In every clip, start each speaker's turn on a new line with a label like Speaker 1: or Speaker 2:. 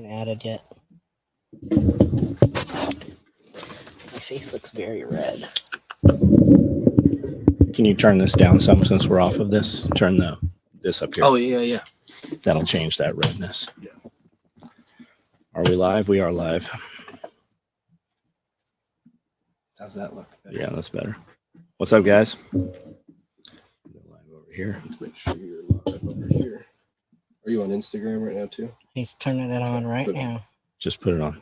Speaker 1: been added yet. My face looks very red.
Speaker 2: Can you turn this down some since we're off of this? Turn this up here.
Speaker 3: Oh, yeah.
Speaker 2: That'll change that redness.
Speaker 3: Yeah.
Speaker 2: Are we live? We are live.
Speaker 3: How's that look?
Speaker 2: Yeah, that's better. What's up, guys? Live over here.
Speaker 3: Let's make sure you're live over here. Are you on Instagram right now, too?
Speaker 1: He's turning it on right now.
Speaker 2: Just put it on.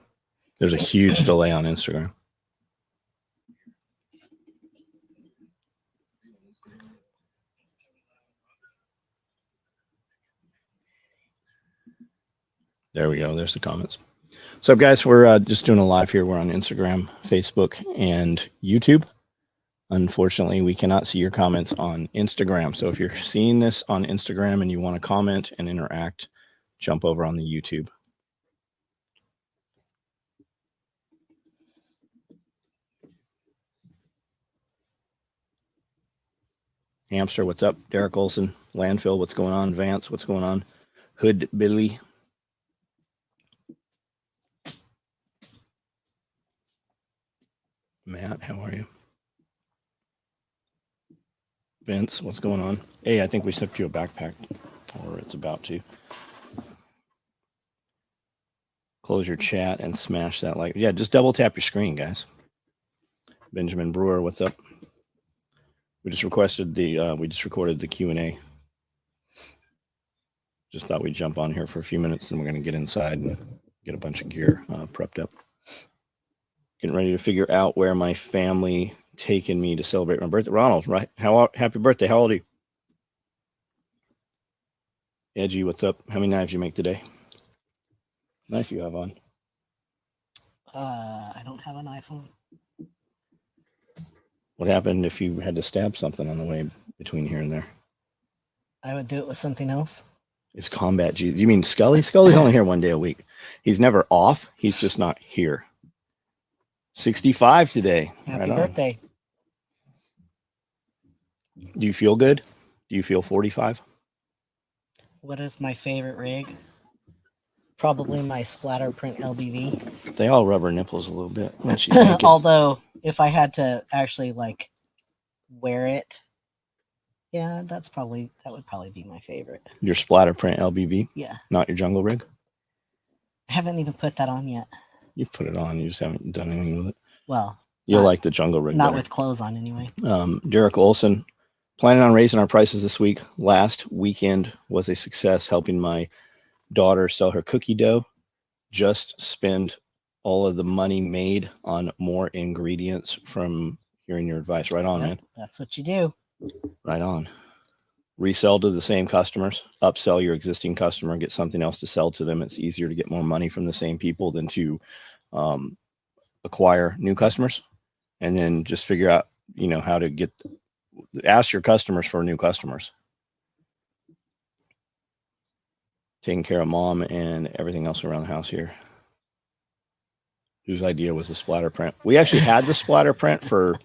Speaker 2: There's a huge delay on Instagram. There we go. There's the comments. So, guys, we're just doing a live here. We're on Instagram, Facebook, and YouTube. Unfortunately, we cannot see your comments on Instagram. So if you're seeing this on Instagram and you want to comment and interact, jump over on the YouTube. Hamster, what's up? Derek Olson, Landfill, what's going on? Vance, what's going on? Hood Billy. Matt, how are you? Vince, what's going on? Hey, I think we shipped you a backpack, or it's about to. Close your chat and smash that like. Yeah, just double tap your screen, guys. Benjamin Brewer, what's up? We just recorded the Q&A. Just thought we'd jump on here for a few minutes, and we're going to get inside and get a bunch of gear prepped up. Getting ready to figure out where my family taken me to celebrate my birthday. Ronald, right? Happy birthday. How old are you? Edgy, what's up? How many knives you make today? Knife you have on?
Speaker 1: I don't have an iPhone.
Speaker 2: What happened if you had to stab something on the way between here and there?
Speaker 1: I would do it with something else.
Speaker 2: It's Combat G. You mean Scully? Scully's only here one day a week. He's never off. He's just not here. 65 today.
Speaker 1: Happy birthday.
Speaker 2: Do you feel good? Do you feel 45?
Speaker 1: What is my favorite rig? Probably my splatter print LBV.
Speaker 2: They all rubber nipples a little bit.
Speaker 1: Although, if I had to actually like wear it, yeah, that would probably be my favorite.
Speaker 2: Your splatter print LBV?
Speaker 1: Yeah.
Speaker 2: Not your jungle rig?
Speaker 1: I haven't even put that on yet.
Speaker 2: You've put it on. You just haven't done anything with it.
Speaker 1: Well,
Speaker 2: you'll like the jungle rig.
Speaker 1: Not
Speaker 2: better.
Speaker 1: with clothes on anyway.
Speaker 2: Derek Olson, planning on raising our prices this week. Last weekend was a success, helping my daughter sell her cookie dough. Just spend all of the money made on more ingredients from hearing your advice. Right on, man.
Speaker 1: That's what you do.
Speaker 2: Right on. Resell to the same customers, upsell your existing customer, get something else to sell to them. It's easier to get more money from the same people than to acquire new customers. And then just figure out, how to ask your customers for new customers. Taking care of mom and everything else around the house here. Whose idea was the splatter print? We actually had the splatter print for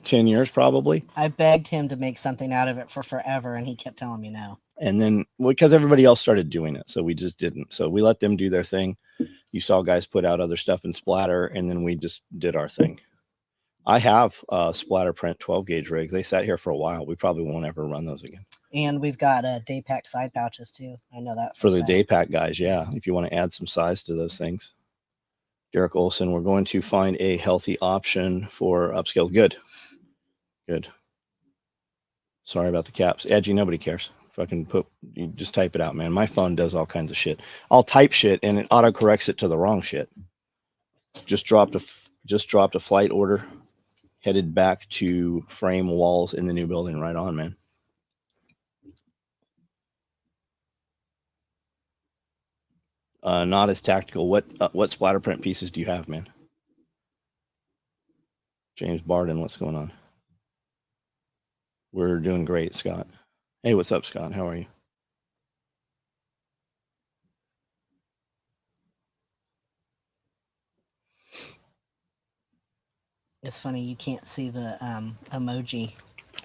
Speaker 2: 10 years, probably.
Speaker 1: I begged him to make something out of it for forever, and he kept telling me no.
Speaker 2: And then, because everybody else started doing it, so we just didn't. So we let them do their thing. You saw guys put out other stuff in splatter, and then we just did our thing. I have splatter print 12 gauge rigs. They sat here for a while. We probably won't ever run those again.
Speaker 1: And we've got day pack side pouches too. I know that
Speaker 2: for the day pack guys. Yeah, if you want to add some size to those things. Derek Olson, we're going to find a healthy option for upscale. Good. Sorry about the caps. Edgy, nobody cares. You just type it out, man. My phone does all kinds of shit. I'll type shit and it auto corrects it to the wrong shit. Just dropped a flight order, headed back to frame walls in the new building. Right on, man. Not as tactical. What splatter print pieces do you have, man? James Barden, what's going on? We're doing great, Scott. Hey, what's up, Scott? How are you?
Speaker 1: It's funny you can't see the emoji.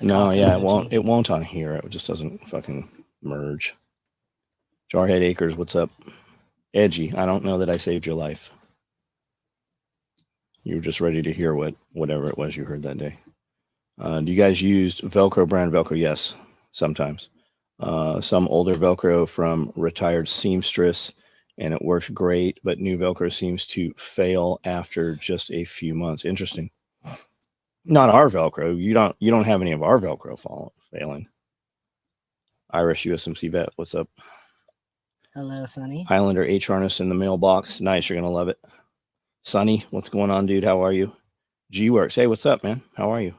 Speaker 2: No, yeah, it won't on here. It just doesn't fucking merge. Jarhead Acres, what's up? Edgy. I don't know that I saved your life. You were just ready to hear whatever it was you heard that day. Do you guys use Velcro brand Velcro? Yes, sometimes. Some older Velcro from retired seamstress, and it works great, but new Velcro seems to fail after just a few months. Interesting. Not our Velcro. You don't have any of our Velcro failing. Irish USMC vet, what's up?
Speaker 1: Hello, Sonny.
Speaker 2: Highlander H harness in the mailbox. Nice, you're gonna love it. Sonny, what's going on, dude? How are you? G Works. Hey, what's up, man? How are you?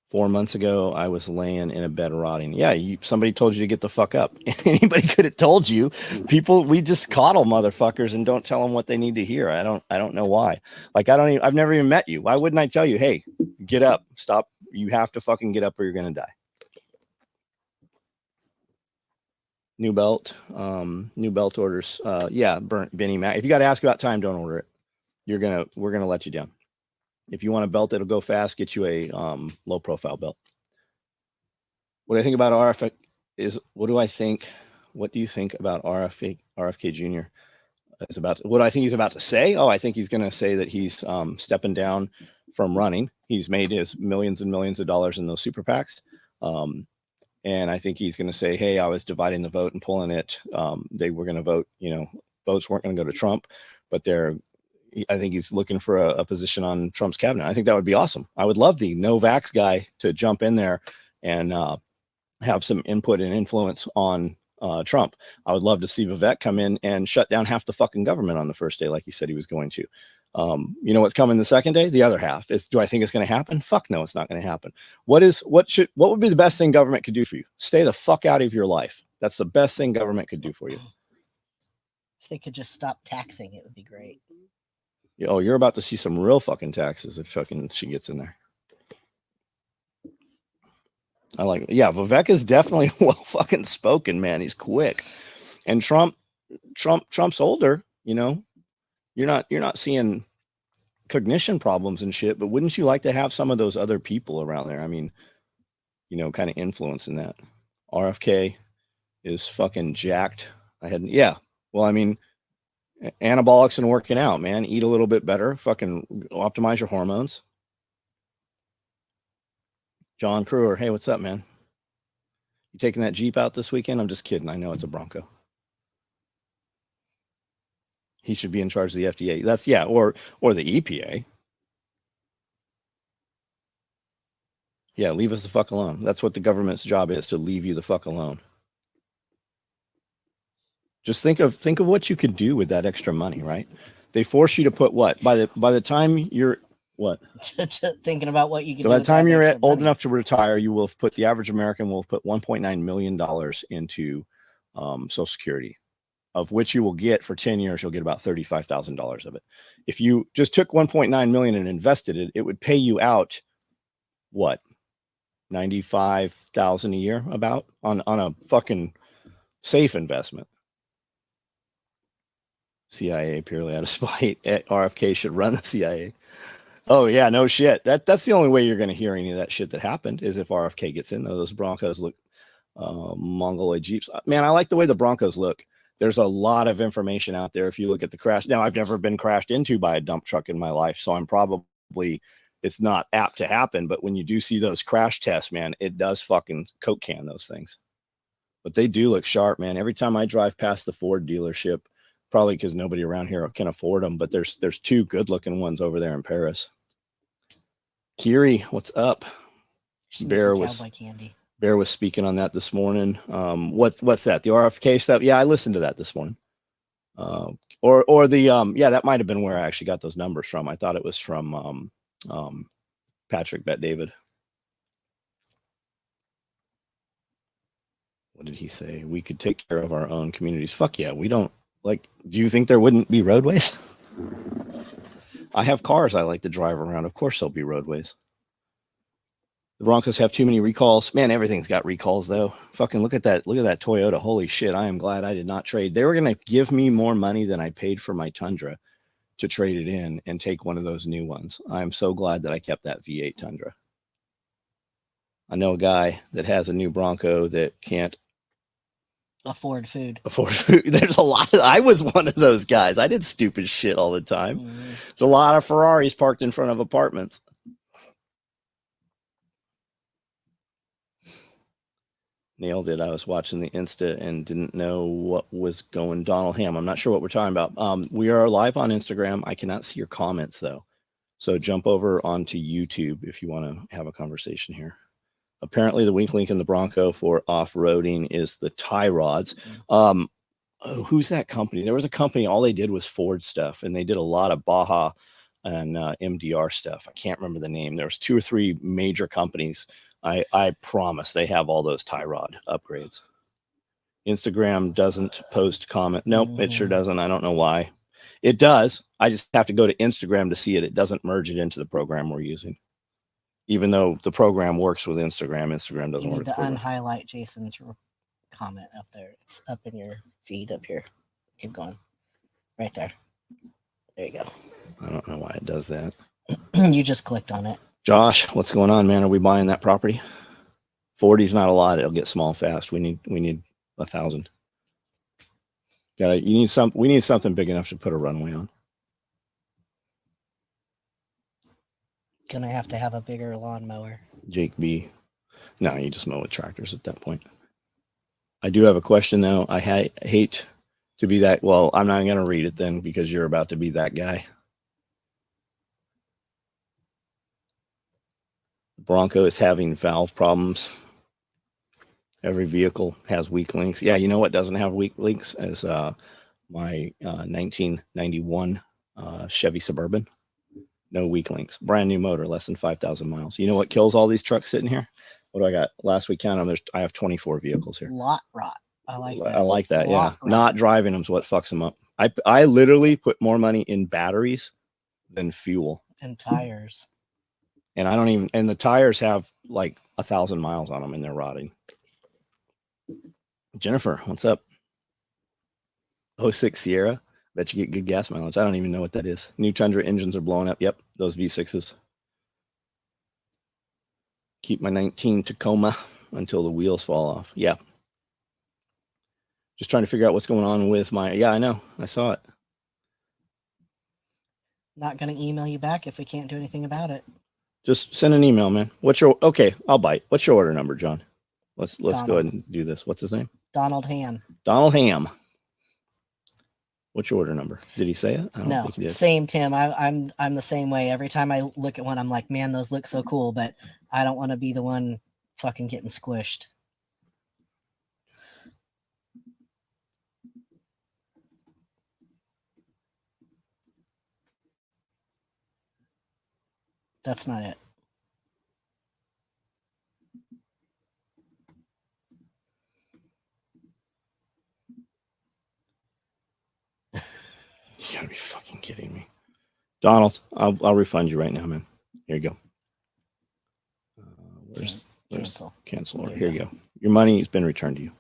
Speaker 2: 4 months ago, I was laying in a bed rotting. Yeah, somebody told you to get the fuck up. Anybody could have told you. People, we just coddle motherfuckers and don't tell them what they need to hear. I don't know why. Like, I've never even met you. Why wouldn't I tell you, hey, get up, stop. You have to fucking get up or you're gonna die. New belt orders. Yeah, Benny Mac. If you got to ask about time, don't order it. We're gonna let you down. If you want a belt that'll go fast, get you a low profile belt. What I think about RFK is, what do you think about RFK Jr. is about? What I think he's about to say? Oh, I think he's going to say that he's stepping down from running. He's made his millions and millions of dollars in those super PACs. And I think he's going to say, hey, I was dividing the vote and pulling it. They were going to vote, votes weren't going to go to Trump, but I think he's looking for a position on Trump's cabinet. I think that would be awesome. I would love the no vax guy to jump in there and have some input and influence on Trump. I would love to see Vivek come in and shut down half the fucking government on the first day, like he said he was going to. You know what's coming the second day? The other half. Do I think it's going to happen? Fuck no, it's not going to happen. What would be the best thing government could do for you? Stay the fuck out of your life. That's the best thing government could do for you.
Speaker 1: If they could just stop taxing, it would be great.
Speaker 2: Oh, you're about to see some real fucking taxes if fucking she gets in there. I like it. Yeah, Vivek is definitely well fucking spoken, man. He's quick. And Trump's older, You're not seeing cognition problems and shit, but wouldn't you like to have some of those other people around there? I mean, kind of influencing that. RFK is fucking jacked. Well, I mean, anabolics and working out, man. Eat a little bit better. Fucking optimize your hormones. John Crewer, hey, what's up, man? You taking that Jeep out this weekend? I'm just kidding. I know it's a Bronco. He should be in charge of the FDA. Or the EPA. Yeah, leave us the fuck alone. That's what the government's job is, to leave you the fuck alone. Just think of what you could do with that extra money, right? They force you to put what? By the time you're what?
Speaker 1: Thinking about what you can do.
Speaker 2: By the time you're old enough to retire, you will have put, the average American will put $1.9 million into Social Security, of which you will get for 10 years, you'll get about $35,000 of it. If you just took 1.9 million and invested it, it would pay you out what? 95,000 a year about on a fucking safe investment. CIA purely out of spite. RFK should run the CIA. Oh yeah, no shit. That's the only way you're going to hear any of that shit that happened is if RFK gets in. Those Broncos look Mongoloid Jeeps. Man, I like the way the Broncos look. There's a lot of information out there. If you look at the crash, now I've never been crashed into by a dump truck in my life, so it's not apt to happen. But when you do see those crash tests, man, it does fucking Coke can those things. But they do look sharp, man. Every time I drive past the Ford dealership, probably because nobody around here can afford them, but there's two good looking ones over there in Paris. Kiri, what's up? Bear was speaking on that this morning. What's that? The RFK stuff? Yeah, I listened to that this morning. Or the that might have been where I actually got those numbers from. I thought it was from Patrick Bet David. What did he say? We could take care of our own communities. Fuck yeah, we don't. Like, do you think there wouldn't be roadways? I have cars I like to drive around. Of course there'll be roadways. The Broncos have too many recalls. Man, everything's got recalls though. Fucking look at that. Look at that Toyota. Holy shit. I am glad I did not trade. They were going to give me more money than I paid for my Tundra to trade it in and take one of those new ones. I'm so glad that I kept that V8 Tundra. I know a guy that has a new Bronco that can't
Speaker 1: afford food.
Speaker 2: Afford food. There's a lot. I was one of those guys. I did stupid shit all the time.
Speaker 1: Mhm.
Speaker 2: There's a lot of Ferraris parked in front of apartments. Nailed it. I was watching the Insta and didn't know what was going. Donald Ham. I'm not sure what we're talking about. We are live on Instagram. I cannot see your comments though. So jump over onto YouTube if you want to have a conversation here. Apparently the weak link in the Bronco for off-roading is the tie rods. Who's that company? There was a company, all they did was Ford stuff, and they did a lot of Baja and MDR stuff. I can't remember the name. There was 2 or 3 major companies. I promise they have all those tie rod upgrades. Instagram doesn't post comment. Nope, it sure doesn't. I don't know why. It does. I just have to go to Instagram to see it. It doesn't merge it into the program we're using. Even though the program works with Instagram, Instagram doesn't
Speaker 1: You
Speaker 2: work.
Speaker 1: need to unhighlight Jason's comment up there. It's up in your feed up here. Keep going. Right there. There you go.
Speaker 2: I don't know why it does that.
Speaker 1: You just clicked on it.
Speaker 2: Josh, what's going on, man? Are we buying that property? 40's not a lot. It'll get small fast. We need 1,000. We need something big enough to put a runway on.
Speaker 1: Gonna have to have a bigger lawnmower.
Speaker 2: Jake B. No, you just mow with tractors at that point. I do have a question though. I hate to be that. Well, I'm not going to read it then because you're about to be that guy. Bronco is having valve problems. Every vehicle has weak links. Yeah, you know what doesn't have weak links is my 1991 Chevy Suburban. No weak links. Brand new motor, less than 5,000 miles. You know what kills all these trucks sitting here? What do I got? Last week count them. I have 24 vehicles here.
Speaker 1: Lot rot. I like that.
Speaker 2: I like that. Yeah.
Speaker 1: Lot rot.
Speaker 2: Not driving them is what fucks them up. I literally put more money in batteries than fuel.
Speaker 1: And tires.
Speaker 2: And I don't even, and the tires have like 1,000 miles on them and they're rotting. Jennifer, what's up? 06 Sierra. Bet you get good gas mileage. I don't even know what that is. New Tundra engines are blowing up. Yep, those V6s. Keep my 19 Tacoma until the wheels fall off. Yeah. Just trying to figure out what's going on with my, yeah, I know. I saw it.
Speaker 1: Not gonna email you back if we can't do anything about it.
Speaker 2: Just send an email, man. Okay, I'll bite. What's your order number, John? Let's go ahead and do this. What's his name?
Speaker 1: Donald Ham.
Speaker 2: Donald Ham. What's your order number? Did he say it? I don't
Speaker 1: No,
Speaker 2: think he did.
Speaker 1: same Tim. I'm the same way. Every time I look at one, I'm like, man, those look so cool, but I don't want to be the one fucking getting squished. That's not it.
Speaker 2: You gotta be fucking kidding me. Donald, I'll refund you right now, man. Here you go. Where's cancel order? Here you go. Your money has been returned to you.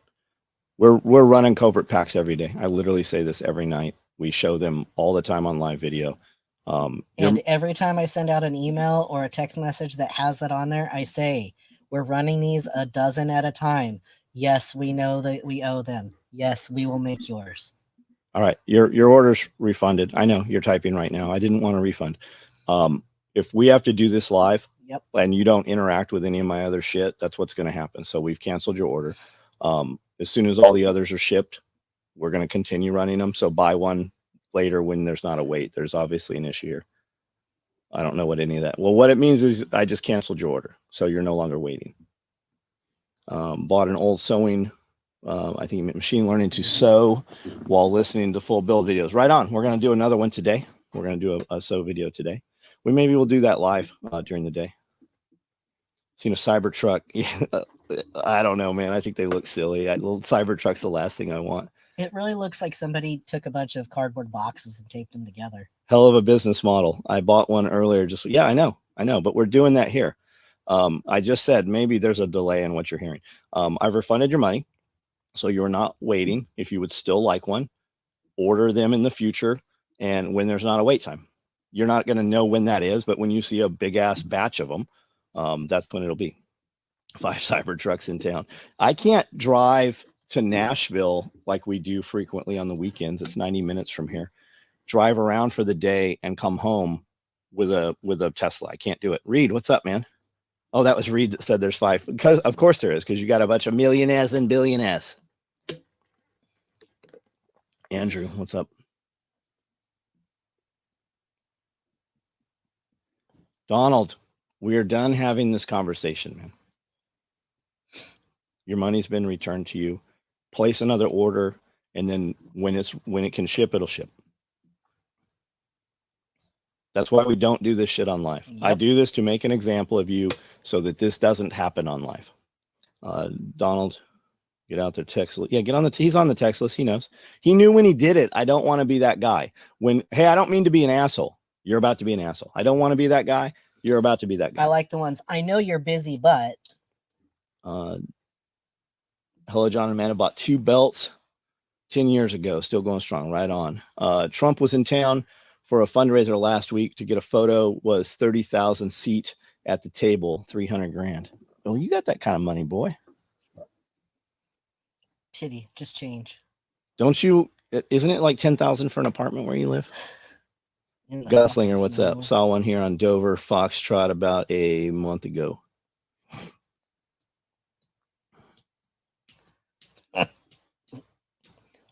Speaker 2: We're running covert packs every day. I literally say this every night. We show them all the time on live video.
Speaker 1: And every time I send out an email or a text message that has that on there, I say, we're running these a dozen at a time. Yes, we know that we owe them. Yes, we will make yours.
Speaker 2: All right. Your order's refunded. I know you're typing right now. I didn't want a refund. If we have to do this live,
Speaker 1: yep,
Speaker 2: and you don't interact with any of my other shit, that's what's going to happen. So we've canceled your order. As soon as all the others are shipped, we're going to continue running them. So buy one later when there's not a wait. There's obviously an issue here. I don't know what any of that. Well, what it means is I just canceled your order. So you're no longer waiting. Bought an old sewing, I think machine learning to sew while listening to full build videos. Right on. We're going to do another one today. We're going to do a sew video today. Maybe we'll do that live during the day. Seen a Cybertruck. Yeah, I don't know, man. I think they look silly. Little Cybertruck's the last thing I want.
Speaker 1: It really looks like somebody took a bunch of cardboard boxes and taped them together.
Speaker 2: Hell of a business model. I bought one earlier. Yeah, I know, but we're doing that here. I just said maybe there's a delay in what you're hearing. I've refunded your money, so you're not waiting. If you would still like one, order them in the future, and when there's not a wait time. You're not going to know when that is, but when you see a big ass batch of them, that's when it'll be. 5 Cybertrucks in town. I can't drive to Nashville like we do frequently on the weekends. It's 90 minutes from here. Drive around for the day and come home with a Tesla. I can't do it. Reed, what's up, man? Oh, that was Reed that said there's 5. Because of course there is, because you got a bunch of millionaires and billionaires. Andrew, what's up? Donald, we're done having this conversation, man. Your money's been returned to you. Place another order, and then when it can ship, it'll ship. That's why we don't do this shit on live.
Speaker 1: Yep.
Speaker 2: I do this to make an example of you so that this doesn't happen on live. Donald, get out there, text. Yeah, get on he's on the text list. He knows. He knew when he did it. I don't want to be that guy. Hey, I don't mean to be an asshole. You're about to be an asshole. I don't want to be that guy. You're about to be that guy.
Speaker 1: I like the ones, I know you're busy, but.
Speaker 2: Hello, John and Amanda bought 2 belts 10 years ago. Still going strong. Right on. Trump was in town for a fundraiser last week. To get a photo was 30,000 seat at the table, 300 grand. Oh, you got that kind of money, boy.
Speaker 1: Pity, just change.
Speaker 2: Don't you? Isn't it like 10,000 for an apartment where you live? Gunslinger, what's up? Saw one here on Dover Foxtrot about a month ago.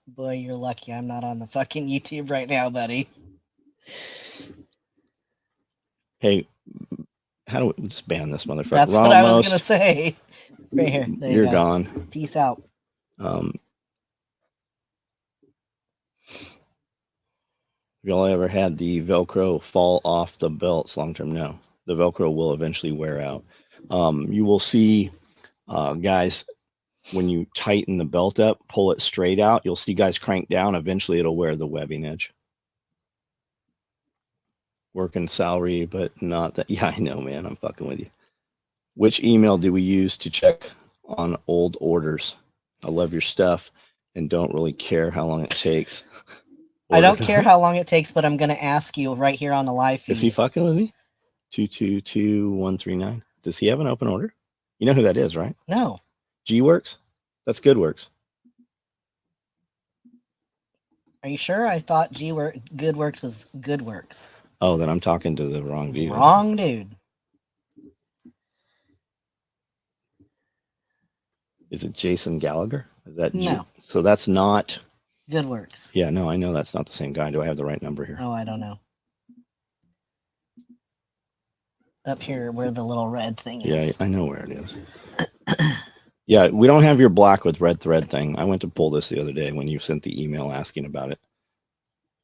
Speaker 1: Boy, you're lucky I'm not on the fucking YouTube right now, buddy.
Speaker 2: Hey, how do we just ban this motherfucker?
Speaker 1: That's what I was gonna say. Right here. There
Speaker 2: You're
Speaker 1: you go.
Speaker 2: gone.
Speaker 1: Peace out.
Speaker 2: Have y'all ever had the Velcro fall off the belts long term? No, the Velcro will eventually wear out. You will see guys, when you tighten the belt up, pull it straight out, you'll see guys crank down. Eventually it'll wear the webbing edge. Working salary, but not that. Yeah, I know, man. I'm fucking with you. Which email do we use to check on old orders? I love your stuff and don't really care how long it takes.
Speaker 1: I don't care how long it takes, but I'm going to ask you right here on the live feed.
Speaker 2: Is he fucking with me? 222139. Does he have an open order? You know who that is, right?
Speaker 1: No.
Speaker 2: G-Works? That's GoodWorks.
Speaker 1: Are you sure? I thought GoodWorks was GoodWorks.
Speaker 2: Oh, then I'm talking to the wrong dude.
Speaker 1: Wrong dude.
Speaker 2: Is it Jason Gallagher? Is that
Speaker 1: no?
Speaker 2: So that's not
Speaker 1: GoodWorks.
Speaker 2: Yeah, no, I know that's not the same guy. Do I have the right number here?
Speaker 1: Oh, I don't know. Up here where the little red thing is.
Speaker 2: Yeah, I know where it is. Yeah, we don't have your black with red thread thing. I went to pull this the other day when you sent the email asking about it.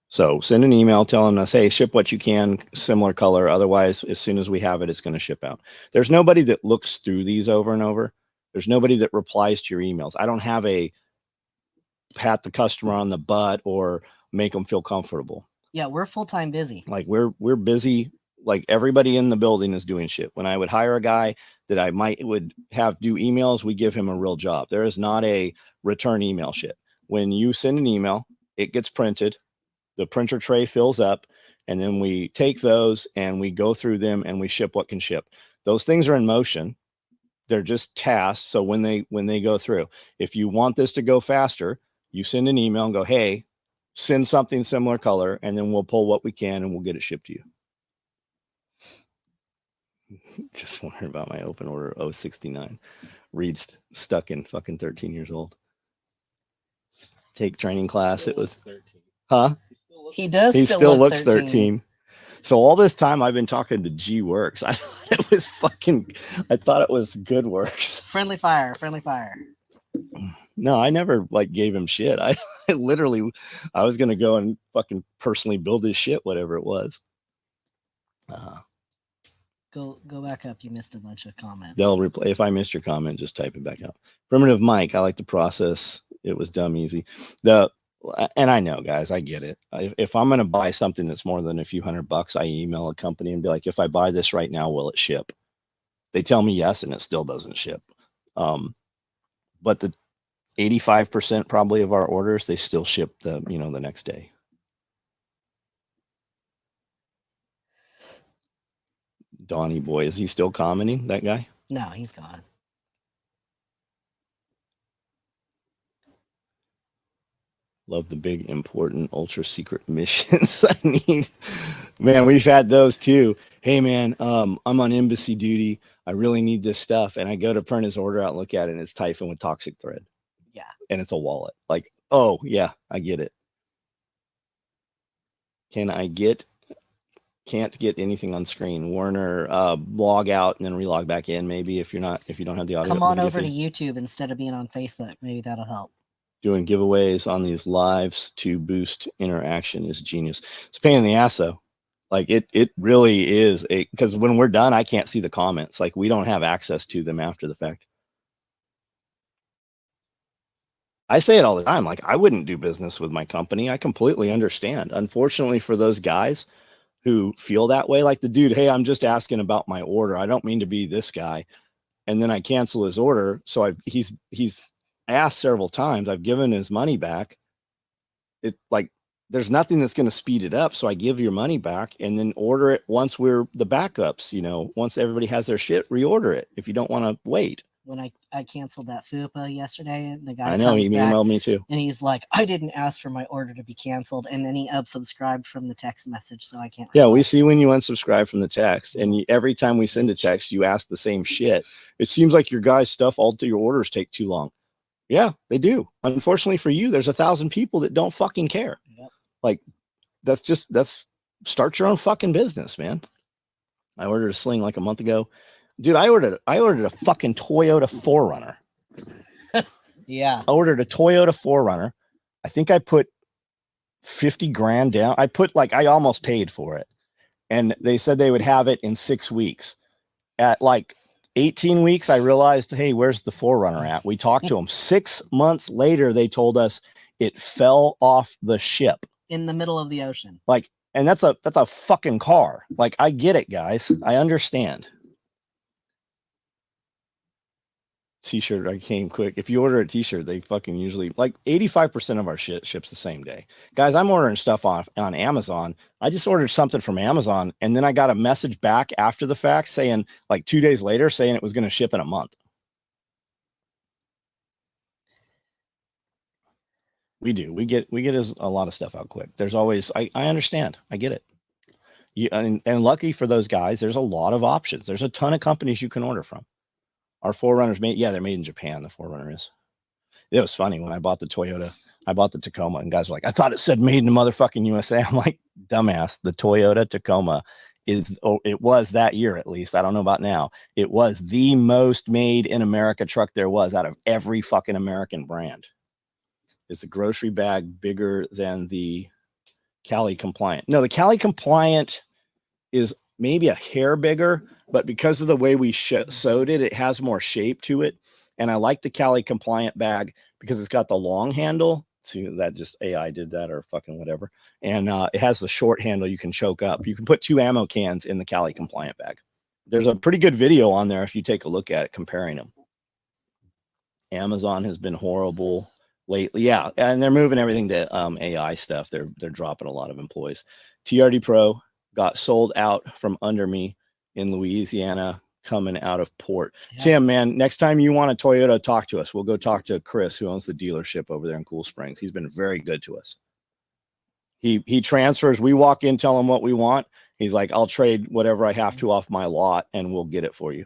Speaker 2: So send an email telling us, hey, ship what you can, similar color. Otherwise, as soon as we have it, it's going to ship out. There's nobody that looks through these over and over. There's nobody that replies to your emails. I don't have a pat the customer on the butt or make them feel comfortable.
Speaker 1: Yeah, we're full-time busy.
Speaker 2: Like we're busy. Like everybody in the building is doing shit. When I would hire a guy that I would have do emails, we give him a real job. There is not a return email shit. When you send an email, it gets printed, the printer tray fills up, and then we take those and we go through them and we ship what can ship. Those things are in motion. They're just tasks. So when they go through, if you want this to go faster, you send an email and go, hey, send something similar color, and then we'll pull what we can and we'll get it shipped to you. Just wondering about my open order 069. Reed's stuck in fucking 13 years old. Take training class. It was
Speaker 3: 13.
Speaker 2: Huh?
Speaker 1: He does.
Speaker 2: He still looks
Speaker 1: 13.
Speaker 2: 13. So all this time I've been talking to G-Works. I thought it was GoodWorks.
Speaker 1: Friendly fire.
Speaker 2: No, I never gave him shit. I was gonna go and fucking personally build his shit, whatever it was.
Speaker 1: Go back up. You missed a bunch of comments.
Speaker 2: They'll replay. If I missed your comment, just type it back out. Primitive Mike, I like the process. It was dumb easy. And I know, guys, I get it. If I'm going to buy something that's more than a few $100, I email a company and be like, if I buy this right now, will it ship? They tell me yes, and it still doesn't ship. But the 85% probably of our orders, they still ship the next day. Donnie boy, is he still commenting, that guy?
Speaker 1: No, he's gone.
Speaker 2: Love the big, important, ultra secret missions. I need, man, we've had those too. Hey, man, I'm on embassy duty. I really need this stuff. And I go to print his order out and look at it, and it's Typhon with toxic thread.
Speaker 1: Yeah.
Speaker 2: And it's a wallet. Like, oh, yeah, I get it. Can't get anything on screen. Warner, log out and then relog back in. Maybe if you don't have the audio.
Speaker 1: Come on over to YouTube instead of being on Facebook. Maybe that'll help.
Speaker 2: Doing giveaways on these lives to boost interaction is genius. It's a pain in the ass though. Like it really is because when we're done, I can't see the comments. Like we don't have access to them after the fact. I say it all the time. Like I wouldn't do business with my company. I completely understand. Unfortunately for those guys who feel that way, like the dude, hey, I'm just asking about my order. I don't mean to be this guy. And then I cancel his order. So he's asked several times. I've given his money back. It like there's nothing that's going to speed it up. So I give your money back and then order it once we're the backups, once everybody has their shit, reorder it if you don't want to wait.
Speaker 1: When I canceled that FUPA yesterday, and the guy
Speaker 2: I know
Speaker 1: comes
Speaker 2: he
Speaker 1: back,
Speaker 2: emailed me too.
Speaker 1: and he's like, I didn't ask for my order to be canceled. And then he unsubscribed from the text message. So I can't.
Speaker 2: Yeah, we see when you unsubscribe from the text, and every time we send a text, you ask the same shit. It seems like your guys' stuff, all your orders take too long. Yeah, they do. Unfortunately for you, there's 1,000 people that don't fucking care.
Speaker 1: Yep.
Speaker 2: Like that's start your own fucking business, man. I ordered a sling like a month ago. Dude, I ordered a fucking Toyota 4Runner.
Speaker 1: Yeah.
Speaker 2: I ordered a Toyota 4Runner. I think I put 50 grand down. I almost paid for it. And they said they would have it in 6 weeks. At like 18 weeks, I realized, hey, where's the 4Runner at? We talked to them. 6 months later, they told us it fell off the ship.
Speaker 1: In the middle of the ocean.
Speaker 2: Like, and that's a fucking car. Like, I get it, guys. I understand. T-shirt, I came quick. If you order a t-shirt, they fucking usually like 85% of our shit ships the same day. Guys, I'm ordering stuff on Amazon. I just ordered something from Amazon and then I got a message back after the fact saying like 2 days later saying it was going to ship in a month. We do. We get a lot of stuff out quick. There's always I understand. I get it. And lucky for those guys, there's a lot of options. There's a ton of companies you can order from. Our 4Runners they're made in Japan. The 4Runner is. It was funny when I bought the Toyota, I bought the Tacoma, and guys were like, I thought it said made in the motherfucking USA. I'm like, dumbass. The Toyota Tacoma it was that year at least. I don't know about now. It was the most made in America truck there was out of every fucking American brand. Is the grocery bag bigger than the Cali Compliant? No, the Cali Compliant is maybe a hair bigger, but because of the way we sewed it, it has more shape to it. And I like the Cali Compliant bag because it's got the long handle. See, that just AI did that or fucking whatever. And it has the short handle you can choke up. You can put 2 ammo cans in the Cali Compliant bag. There's a pretty good video on there if you take a look at it, comparing them. Amazon has been horrible lately. Yeah, and they're moving everything to AI stuff. They're dropping a lot of employees. TRD Pro got sold out from under me in Louisiana coming out of port. Yeah. Tim, man, next time you want a Toyota, talk to us. We'll go talk to Chris, who owns the dealership over there in Cool Springs. He's been very good to us. He transfers. We walk in, tell him what we want. He's like, I'll trade whatever I have to off my lot and we'll get it for you.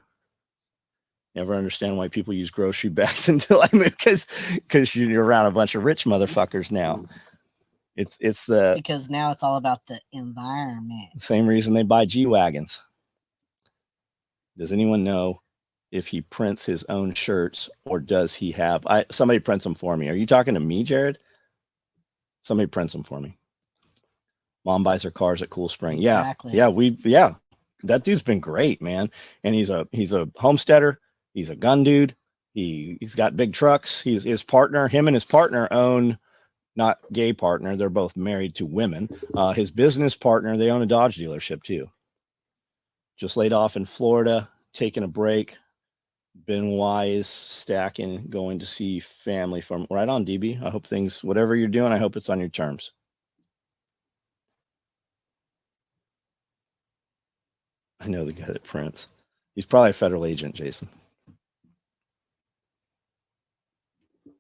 Speaker 2: Never understand why people use grocery bags until I move, because you're around a bunch of rich motherfuckers now. It's
Speaker 1: because now it's all about the environment.
Speaker 2: Same reason they buy G-Wagons. Does anyone know if he prints his own shirts or does he have somebody prints them for me? Are you talking to me, Jared? Somebody prints them for me. Mom buys her cars at Cool Spring. Exactly. Yeah. That dude's been great, man. And he's a homesteader. He's a gun dude. He's got big trucks. Him and his partner own, not gay partner, they're both married to women. His business partner, they own a Dodge dealership too. Just laid off in Florida, taking a break. Been wise, stacking, going to see family from right on, DB. I hope things, whatever you're doing, I hope it's on your terms. I know the guy that prints. He's probably a federal agent, Jason.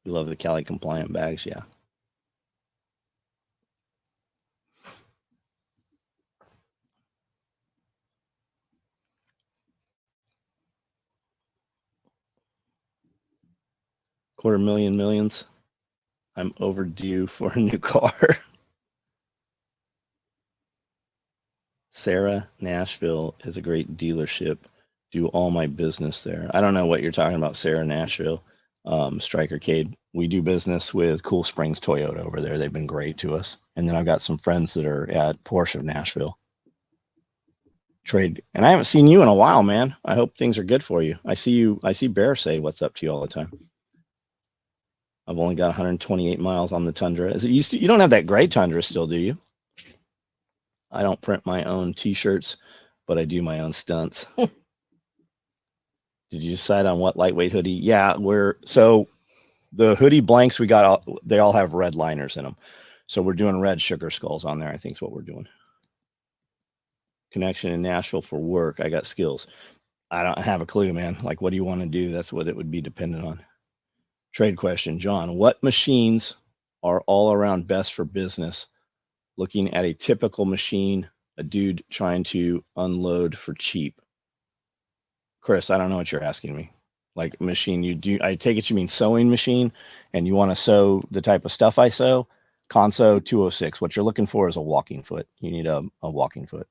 Speaker 2: You love the Cali Compliant bags, yeah. 250,000 millions. I'm overdue for a new car. Sarah, Nashville is a great dealership. Do all my business there. I don't know what you're talking about, Sarah, Nashville. Striker Cade. We do business with Cool Springs Toyota over there. They've been great to us. And then I've got some friends that are at Porsche of Nashville. Trade. And I haven't seen you in a while, man. I hope things are good for you. I see Bear say what's up to you all the time. I've only got 128 miles on the Tundra. Is it used to, you don't have that gray Tundra still, do you? I don't print my own t-shirts, but I do my own stunts. Did you decide on what lightweight hoodie? Yeah, so the hoodie blanks we got, they all have red liners in them. So we're doing red sugar skulls on there, I think is what we're doing. Connection in Nashville for work. I got skills. I don't have a clue, man. Like, what do you want to do? That's what it would be dependent on. Trade question, John. What machines are all around best for business? Looking at a typical machine, a dude trying to unload for cheap. Chris, I don't know what you're asking me. Like machine you do, I take it you mean sewing machine, and you want to sew the type of stuff I sew. Consew 206. What you're looking for is a walking foot. You need a walking foot.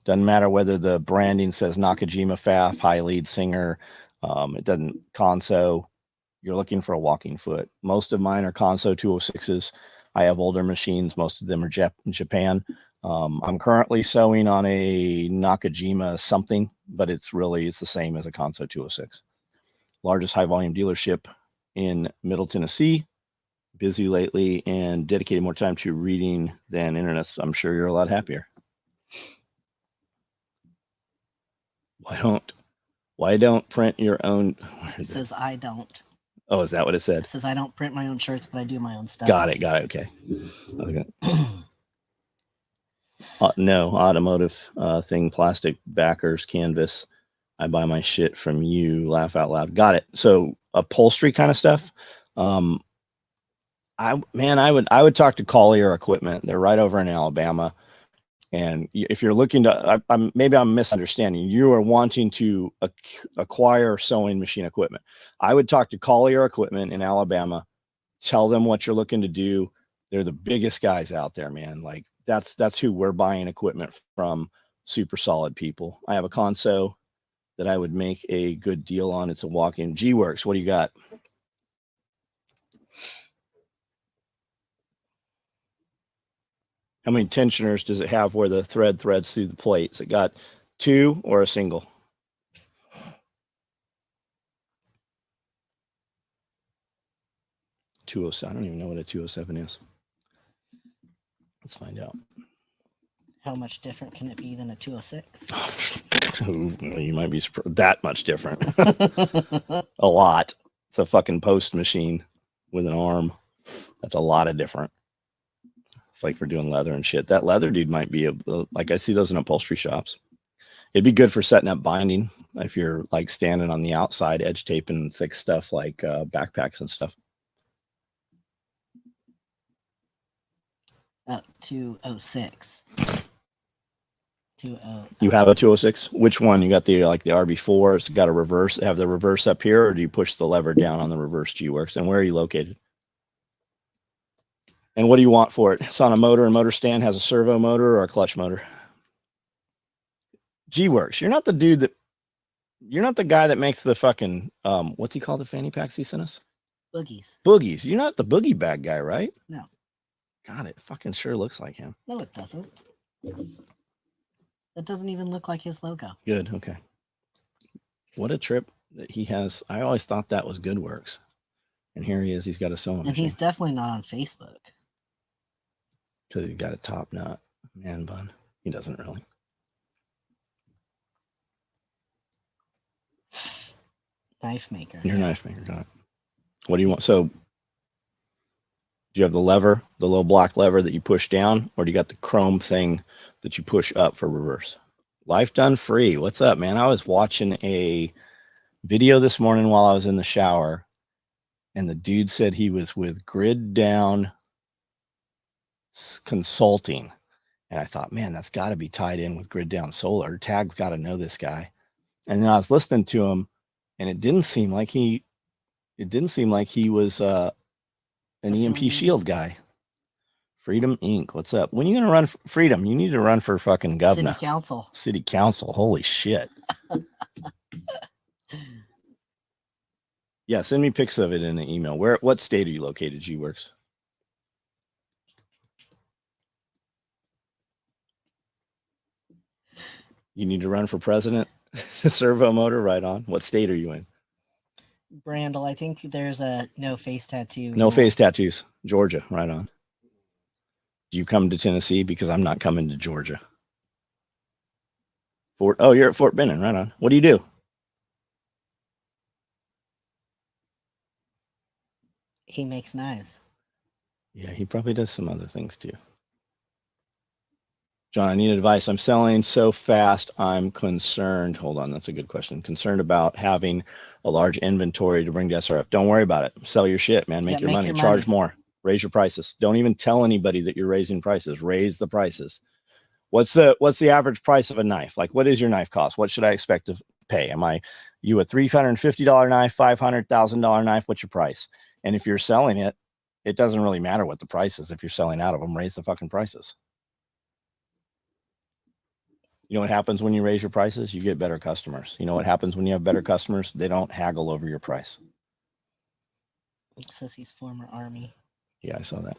Speaker 2: Doesn't matter whether the branding says Nakajima Pfaff, High Lead Singer. It doesn't. Consew. You're looking for a walking foot. Most of mine are Consew 206s. I have older machines. Most of them are in Japan. I'm currently sewing on a Nakajima something, but it's the same as a Consew 206. Largest high volume dealership in Middle Tennessee. Busy lately and dedicated more time to reading than internet. I'm sure you're a lot happier. Why don't print your own?
Speaker 1: It says I don't.
Speaker 2: Oh, is that what it said?
Speaker 1: It says I don't print my own shirts, but I do my own stuff.
Speaker 2: Got it. Okay. No, automotive thing, plastic backers, canvas. I buy my shit from you. Laugh out loud. Got it. So upholstery kind of stuff. I would talk to Collier Equipment. They're right over in Alabama. And if you're looking to, maybe I'm misunderstanding. You are wanting to acquire sewing machine equipment. I would talk to Collier Equipment in Alabama. Tell them what you're looking to do. They're the biggest guys out there, man. Like that's who we're buying equipment from. Super solid people. I have a Consew that I would make a good deal on. It's a walk-in. G-Works. What do you got? How many tensioners does it have where the thread threads through the plates? It got 2 or a single? I don't even know what a 207 is. Let's find out.
Speaker 1: How much different can it be than a 206?
Speaker 2: You might be that much different. A lot. It's a fucking post machine with an arm. That's a lot of different. It's like for doing leather and shit. That leather dude might be like I see those in upholstery shops. It'd be good for setting up binding if you're like standing on the outside, edge taping thick stuff like backpacks and stuff.
Speaker 1: 206.
Speaker 2: You have a 206? Which one? You got the RB4. It's got a reverse. Have the reverse up here, or do you push the lever down on the reverse G-Works? And where are you located? And what do you want for it? It's on a motor and motor stand, has a servo motor or a clutch motor. G-Works. You're not the guy that makes the fucking, what's he called, the fanny packs he sent us? Boogies. You're not the boogie bag guy, right?
Speaker 1: No.
Speaker 2: God, it fucking sure looks like him.
Speaker 1: No, it doesn't. It doesn't even look like his logo.
Speaker 2: Good. Okay. What a trip that he has. I always thought that was GoodWorks. And here he is. He's got a sewing machine.
Speaker 1: And he's definitely not on Facebook.
Speaker 2: Because he's got a top knot man bun. He doesn't really.
Speaker 1: Knife maker.
Speaker 2: You're a knife maker. Got it. What do you want? So, do you have the lever, the little black lever that you push down, or do you got the chrome thing that you push up for reverse? Life Done Free. What's up, man? I was watching a video this morning while I was in the shower, and the dude said he was with Grid Down Consulting. And I thought, man, that's got to be tied in with Grid Down Solar. Tag's got to know this guy. And then I was listening to him, and it didn't seem like he It didn't seem like he was an EMP Shield guy. Freedom Inc. What's up? When are you going to run Freedom? You need to run for fucking governor.
Speaker 1: City council.
Speaker 2: City council. Holy shit. Yeah, send me pics of it in the email. What state are you located, G-Works? You need to run for president? Servo motor, right on. What state are you in?
Speaker 1: Brandel, I think there's a no face tattoo.
Speaker 2: No face tattoos. Georgia, right on. Do you come to Tennessee? Because I'm not coming to Georgia. You're at Fort Benning, right on. What do you do?
Speaker 1: He makes knives.
Speaker 2: Yeah, he probably does some other things too. John, I need advice. I'm selling so fast, I'm concerned. Hold on, that's a good question. Concerned about having a large inventory to bring to SRF. Don't worry about it. Sell your shit, man. Make your money. Charge more. Raise your prices. Don't even tell anybody that you're raising prices. Raise the prices. What's the average price of a knife? Like, what is your knife cost? What should I expect to pay? You a $350 knife, $500,000 knife? What's your price? And if you're selling it, it doesn't really matter what the price is. If you're selling out of them, raise the fucking prices. You know what happens when you raise your prices? You get better customers. You know what happens when you have better customers? They don't haggle over your price.
Speaker 1: It says he's former Army.
Speaker 2: Yeah, I saw that.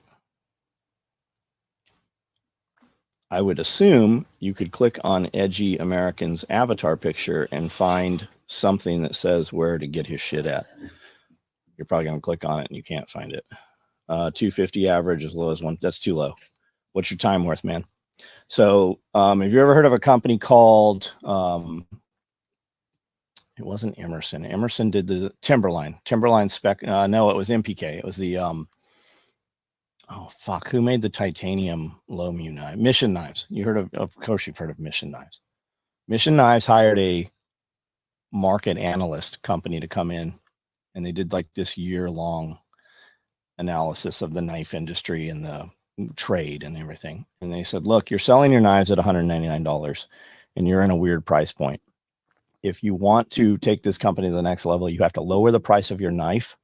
Speaker 2: I would assume you could click on Edgy American's avatar picture and find something that says where to get his shit at. You're probably going to click on it and you can't find it. 250 average as low as one. That's too low. What's your time worth, man? So have you ever heard of a company called, it wasn't Emerson. Emerson did the Timberline spec. No, it was MPK. It was the, who made the titanium low mu knife? Mission Knives. You heard of course you've heard of Mission Knives. Mission Knives hired a market analyst company to come in, and they did like this year-long analysis of the knife industry and the trade and everything. And they said, look, you're selling your knives at $199 and you're in a weird price point. If you want to take this company to the next level, you have to lower the price of your knife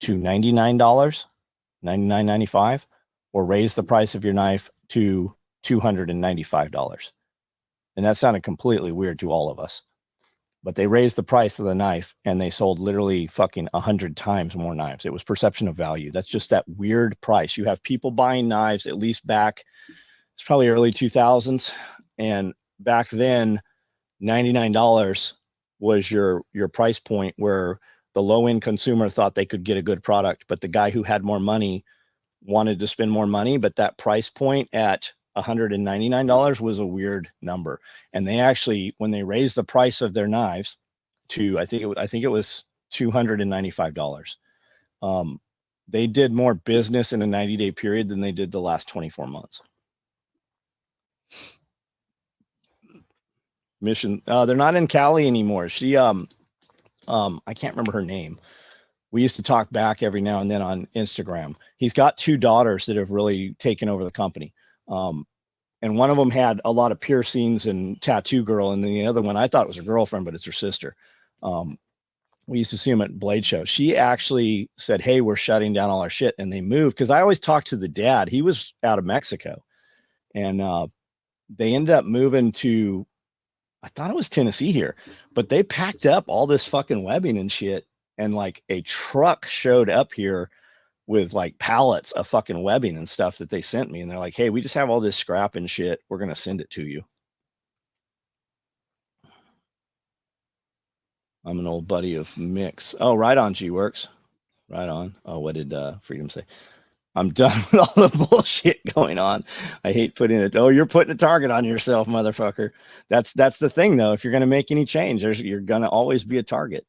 Speaker 2: to $99, $99.95, or raise the price of your knife to $295. And that sounded completely weird to all of us. But they raised the price of the knife and they sold literally fucking 100 times more knives. It was perception of value. That's just that weird price. You have people buying knives, at least back, it's probably early 2000s. And back then, $99 was your price point where the low end consumer thought they could get a good product, but the guy who had more money wanted to spend more money. But that price point at $199 was a weird number. And they actually, when they raised the price of their knives to, I think it was $295, they did more business in a 90-day period than they did the last 24 months. Mission, they're not in Cali anymore. She, I can't remember her name. We used to talk back every now and then on Instagram. He's got two daughters that have really taken over the company. And one of them had a lot of piercings and tattoo girl. And then the other one, I thought it was her girlfriend, but it's her sister. We used to see them at Blade Show. She actually said, hey, we're shutting down all our shit. And they moved. Cause I always talked to the dad. He was out of Mexico, and they ended up moving to, I thought it was Tennessee here, but they packed up all this fucking webbing and shit. And like a truck showed up here with like pallets of fucking webbing and stuff that they sent me. And they're like, hey, we just have all this scrap and shit. We're going to send it to you. I'm an old buddy of Mix. Oh, right on, G-Works. Right on. Oh, what did Freedom say? I'm done with all the bullshit going on. I hate putting it. Oh, you're putting a target on yourself, motherfucker. That's the thing, though. If you're going to make any change, you're going to always be a target.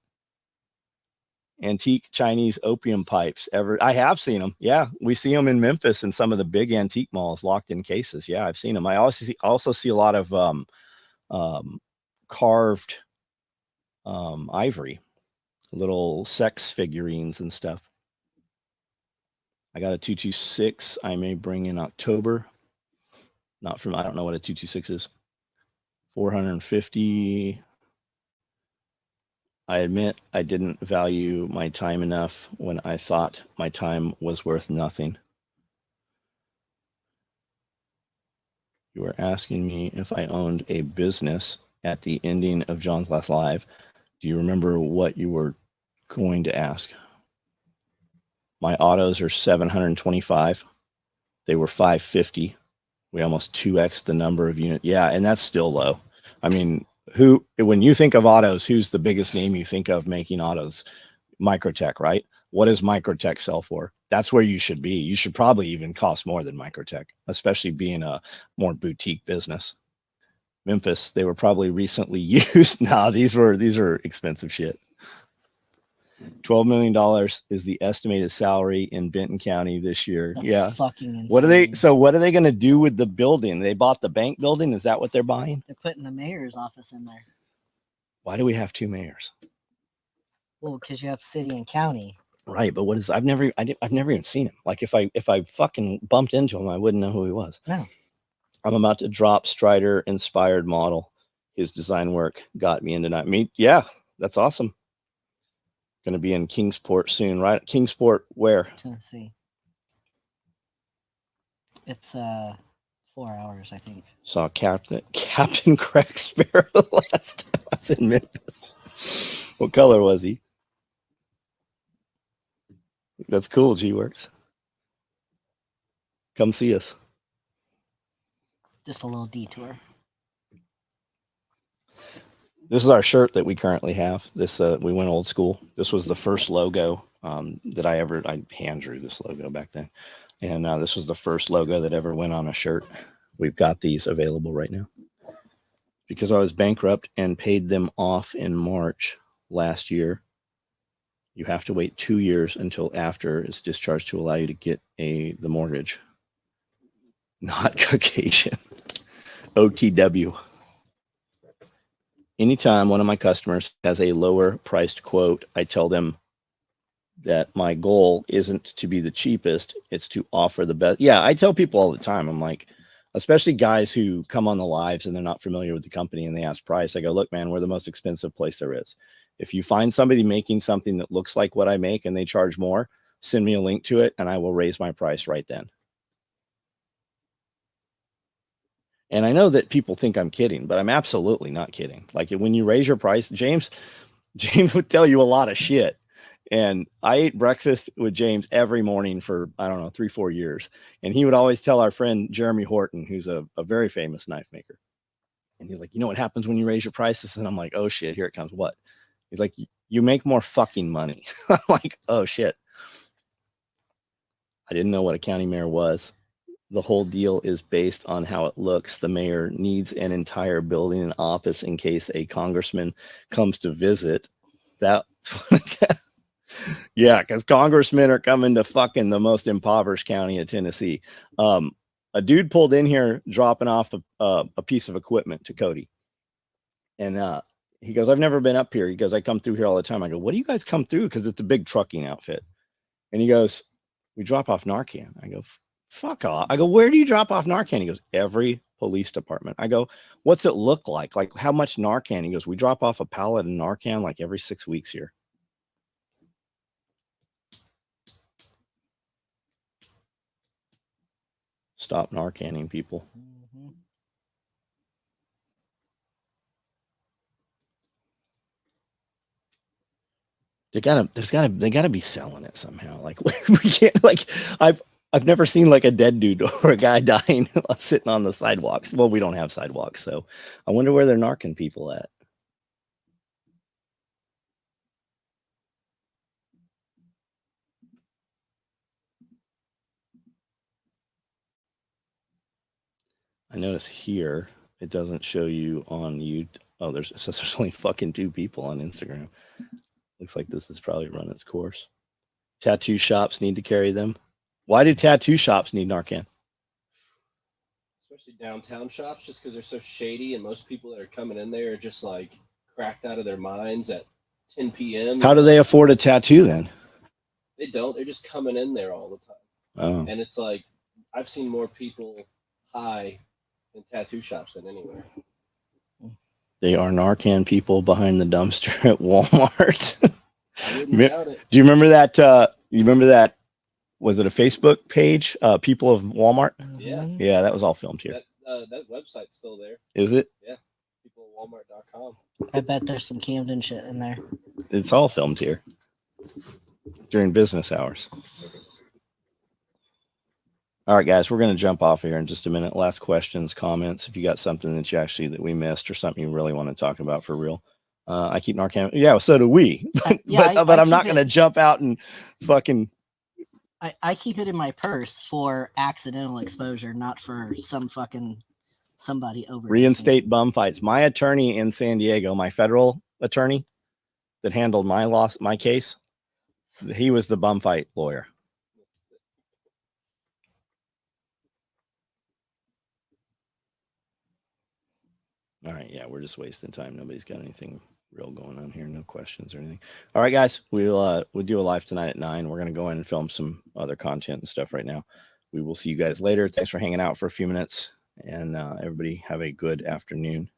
Speaker 2: Antique Chinese opium pipes. I have seen them. Yeah, we see them in Memphis and some of the big antique malls locked in cases. Yeah, I've seen them. I also see a lot of carved ivory, little sex figurines and stuff. I got a 226 I may bring in October. I don't know what a 226 is. 450. I admit I didn't value my time enough when I thought my time was worth nothing. You were asking me if I owned a business at the ending of John's last live. Do you remember what you were going to ask? My autos are 725. They were 550. We almost 2x the number of units. Yeah, and that's still low. I mean, when you think of autos, who's the biggest name you think of making autos? Microtech, right? What does Microtech sell for? That's where you should be. You should probably even cost more than Microtech, especially being a more boutique business. Memphis, they were probably recently used. Nah, these are expensive shit. $12 million is the estimated salary in Benton County this year.
Speaker 1: That's
Speaker 2: yeah.
Speaker 1: fucking insane.
Speaker 2: What are they going to do with the building? They bought the bank building. Is that what they're buying?
Speaker 1: They're putting the mayor's office in there.
Speaker 2: Why do we have two mayors?
Speaker 1: Well, because you have city and county.
Speaker 2: Right, but what is? I've never even seen him. Like if I fucking bumped into him, I wouldn't know who he was.
Speaker 1: No.
Speaker 2: I'm about to drop Strider inspired model. His design work got me into that. Yeah, that's awesome. Going to be in Kingsport soon, right? Kingsport, where?
Speaker 1: Tennessee. It's 4 hours, I think.
Speaker 2: Saw Captain Craig Sparrow last time I was in Memphis. What color was he? That's cool, G-Works. Come see us.
Speaker 1: Just a little detour.
Speaker 2: This is our shirt that we currently have. This we went old school. This was the first logo that I hand drew this logo back then. And this was the first logo that ever went on a shirt. We've got these available right now. Because I was bankrupt and paid them off in March last year. You have to wait 2 years until after it's discharged to allow you to get the mortgage. Not Caucasian. OTW. Anytime one of my customers has a lower priced quote, I tell them that my goal isn't to be the cheapest, it's to offer the best. Yeah, I tell people all the time, I'm like, especially guys who come on the lives and they're not familiar with the company and they ask price. I go, look, man, we're the most expensive place there is. If you find somebody making something that looks like what I make and they charge more, send me a link to it and I will raise my price right then. And I know that people think I'm kidding, but I'm absolutely not kidding. Like when you raise your price, James would tell you a lot of shit. And I ate breakfast with James every morning for, I don't know, 3-4 years. And he would always tell our friend Jeremy Horton, who's a very famous knife maker. And he's like, you know what happens when you raise your prices? And I'm like, oh shit, here it comes. What? He's like, you make more fucking money. I'm like, oh shit. I didn't know what a county mayor was. The whole deal is based on how it looks. The mayor needs an entire building and office in case a congressman comes to visit. Yeah, because congressmen are coming to fucking the most impoverished county of Tennessee. A dude pulled in here dropping off a piece of equipment to Cody. And he goes, I've never been up here. He goes, I come through here all the time. I go, what do you guys come through? Because it's a big trucking outfit. And he goes, we drop off Narcan. I go, fuck off. I go, where do you drop off Narcan? He goes, every police department. I go, what's it look like? Like how much Narcan? He goes, we drop off a pallet of Narcan like every 6 weeks here. Stop Narcanning people.
Speaker 1: Mm-hmm.
Speaker 2: They gotta be selling it somehow. Like we can't, like I've never seen like a dead dude or a guy dying sitting on the sidewalks. Well, we don't have sidewalks, so I wonder where they're narking people at. I notice here it doesn't show you on you. Oh, it says there's only fucking 2 people on Instagram. Looks like this has probably run its course. Tattoo shops need to carry them. Why do tattoo shops need Narcan?
Speaker 3: Especially downtown shops, just because they're so shady, and most people that are coming in there are just like cracked out of their minds at 10 p.m.
Speaker 2: How do they afford a tattoo then?
Speaker 3: They don't. They're just coming in there all the time.
Speaker 2: Oh.
Speaker 3: And it's like, I've seen more people high in tattoo shops than anywhere.
Speaker 2: They are Narcan people behind the dumpster at Walmart.
Speaker 3: I wouldn't
Speaker 2: Mi-
Speaker 3: doubt it.
Speaker 2: Do you remember that? You remember that? Was it a Facebook page? People of Walmart.
Speaker 3: Yeah.
Speaker 1: Mhm.
Speaker 2: Yeah, that was all filmed here.
Speaker 3: That website's still there.
Speaker 2: Is it?
Speaker 3: Peopleofwalmart.com.
Speaker 1: I bet there's some Camden shit in there.
Speaker 2: It's all filmed here during business hours. All right, guys, we're going to jump off here in just a minute. Last questions, comments. If you got something that we missed or something you really want to talk about for real. I keep Narcan. Yeah, so do we. But I'm not going to jump out and fucking.
Speaker 1: I keep it in my purse for accidental exposure, not for somebody over.
Speaker 2: Reinstate bum fights. My attorney in San Diego, my federal attorney that handled my case, he was the bum fight lawyer. All right, yeah, we're just wasting time. Nobody's got anything real going on here. No questions or anything. All right, guys, we'll do a live tonight at 9. We're gonna go in and film some other content and stuff right now. We will see you guys later. Thanks for hanging out for a few minutes, and everybody have a good afternoon.